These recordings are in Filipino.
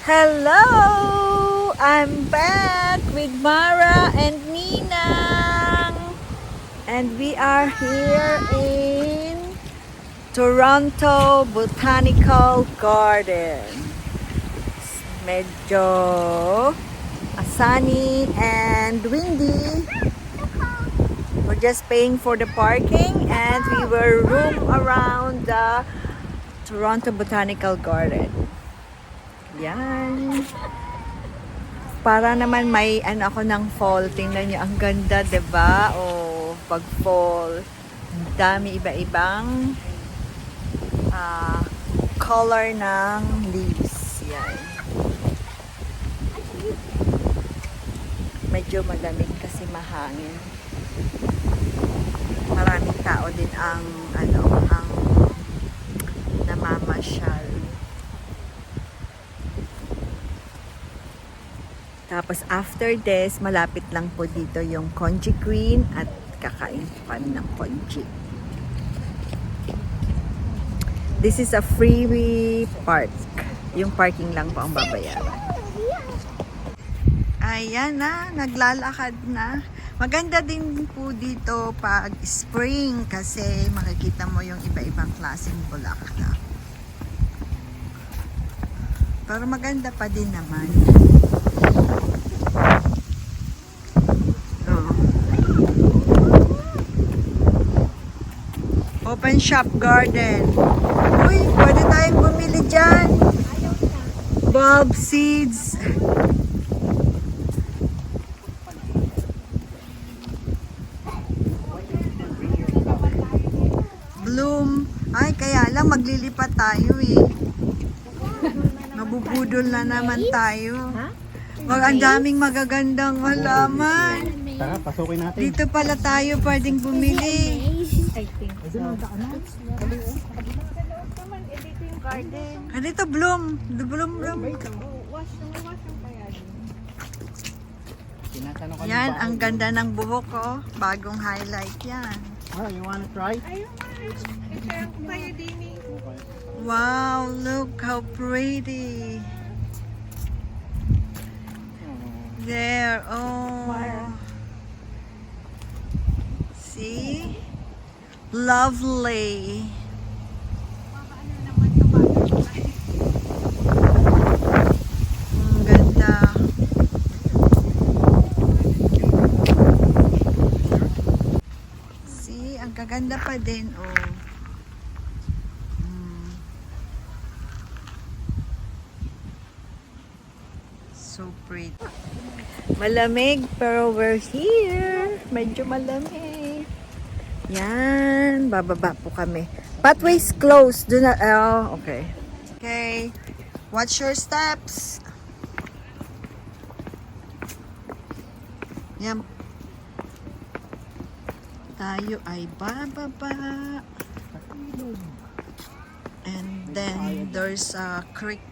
Hello! I'm back with Mara and Ninang. And we are here in Toronto Botanical Garden. Medyo sunny and windy. We're just paying for the parking and we will roam around the Toronto Botanical Garden. Yan. Para naman may ako ng fall. Tingnan niyo, ang ganda, 'di ba? O pag fall, ang dami iba-ibang color ng leaves. Yan. Medyo malamig kasi mahangin. Maraming tao din ang namamasyal. Tapos after this, malapit lang po dito yung Congee Queen at kakain pa ng congee. This is a freeway park. Yung parking lang po ang babayaran. Ayan na, naglalakad na. Maganda din po dito pag spring kasi makikita mo yung iba-ibang klaseng bulaklak. Pero maganda pa din naman. Open shop garden. Uy, pwede tayong bumili dyan. Bulb seeds. Bloom. Ay, kaya lang maglilipat tayo eh. Mabubudol na naman tayo. Ang daming magagandang halaman. Tara, pasukin natin. Dito pala tayo pwedeng bumili. Dito bloom. Bloom. Yan, ang ganda ng buhok ko. Bagong highlight yan. Mara, you wanna try? Wow, look how pretty. There, oh. See? Lovely. Ang ganda. See, ang kaganda pa din, oh. So pretty. Malamig, pero we're here. Medyo malamig. Yan, bababa po kami. Pathways closed. Do not, okay. Okay. Watch your steps. Yan. Tayo ay bababa. And then there's a creek.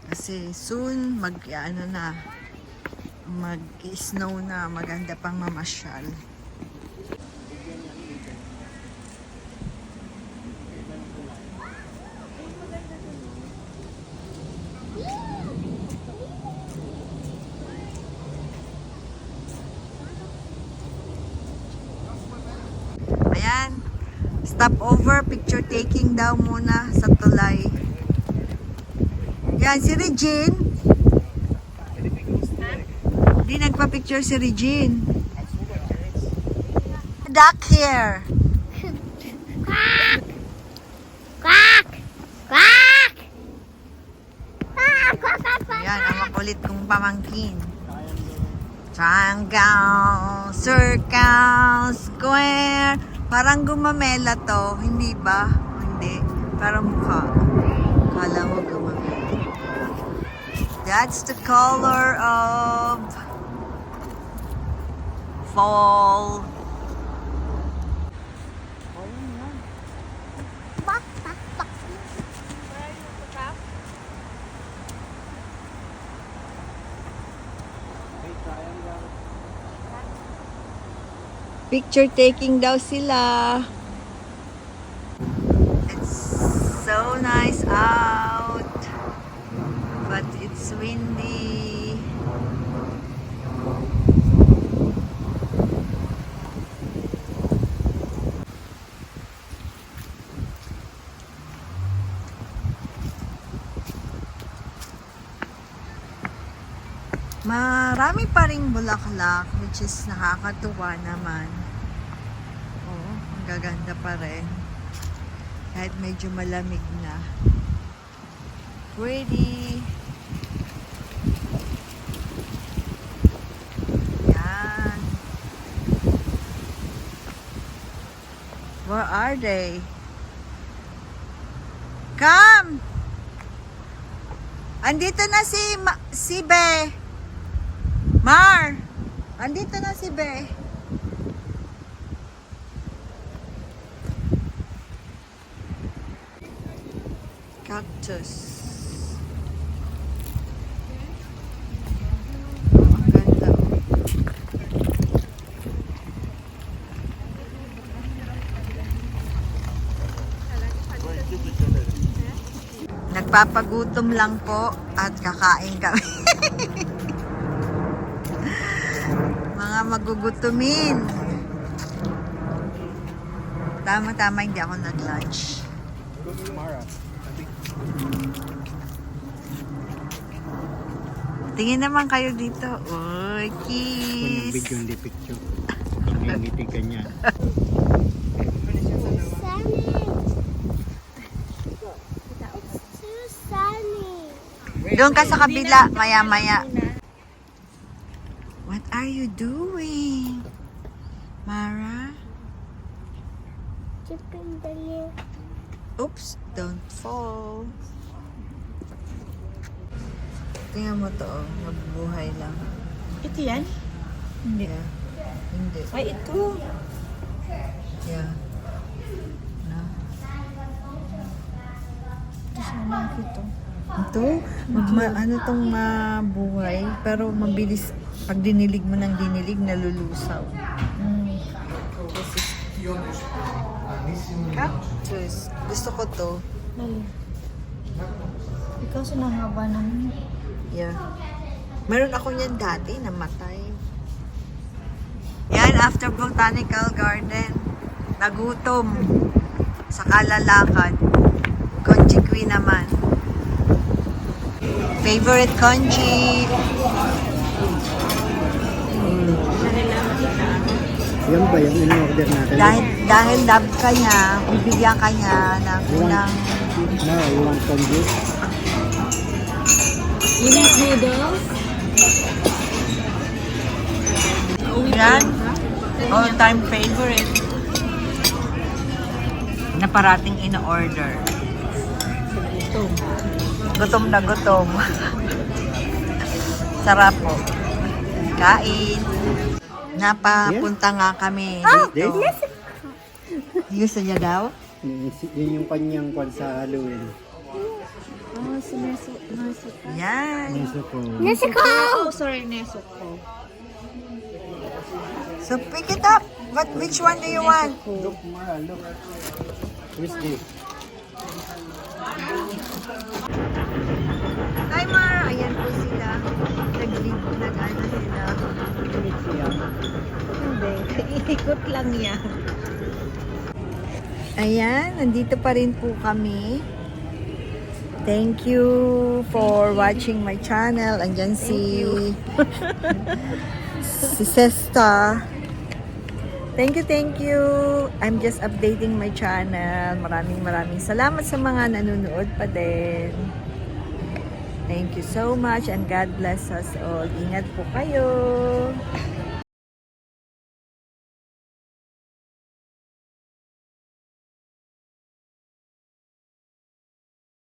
Kasi soon mag-snow na, maganda pang mamasyal. Ayan, stop over, picture taking daw muna sa tulay. Yan, si Regine. Di nagpa-picture si Regine. Duck here. Quack! Quack! Quack! Yan, ang makulit kong pamangkin. Triangle, circle, square. Parang gumamela to. Hindi ba? Hindi. Parang mukha. Kala mo gumamela. That's the color of fall. Picture taking daw sila. It's so nice out. But it's windy. Marami pa ring bulaklak, which is nakakatuwa naman. Oo, ang gaganda pa rin. Kahit medyo malamig na. Pretty. Yan. Where are they? Come! Andito na si Be. Mar! Andito na si Be. Cactus. Ang ganda. Nagpapagutom lang po at kakain kami. Mga magugutumin. Tama-tama, hindi ako nag-lunch. Tingin naman kayo dito. Uy, kiss. Video hindi picture. Ngiti ka niya. Sunny. It's too sunny. Doon ka sa kabila, maya-maya. What are you doing, Mara? Chipping the air. Oops, don't fall. Tingnan mo to, oh. Nabubuhay lang. Ito yan? Hindi. Yeah. Hindi. Ay, ito. Yeah. No. Ito siya lang ito. Ito, ano tong mabuhay, pero mabilis. Pag dinilig mo ng dinilig, nalulusaw. Cactus. Gusto ko to. Lali. Ikaw sinahaba naman. Yeah. Meron ako niyan dati, namatay. Yan, after Botanical Garden, nagutom sa kalalakad. Conchi Queen naman. Favorite conchi. Yan ba yung in-order natin? Dahil love ka niya, bibigyan ka niya ng unang... No, you want congee? You need noodles? Yan. All-time favorite. Na parating in-order. Gutom na gutom. Sarap po. Kain. Napapunta nga kami dito. Gusto niya daw? Yun yung kanyang kwan sa Halloween. Oh, si Nesuko. Yan. Nesuko. Oh, sorry, Nesuko. So pick it up. Which one do you want? Look, Mara, look. Where's this? Hi Mar! Ayan po sila. Nag-ano sila. Hindi. Iikot lang yan. Ayan. Nandito pa rin po kami. Thank you for watching my channel. Andyan si Sesta. Thank you. I'm just updating my channel. Maraming salamat sa mga nanonood pa din. Thank you so much and God bless us all. Ingat po kayo.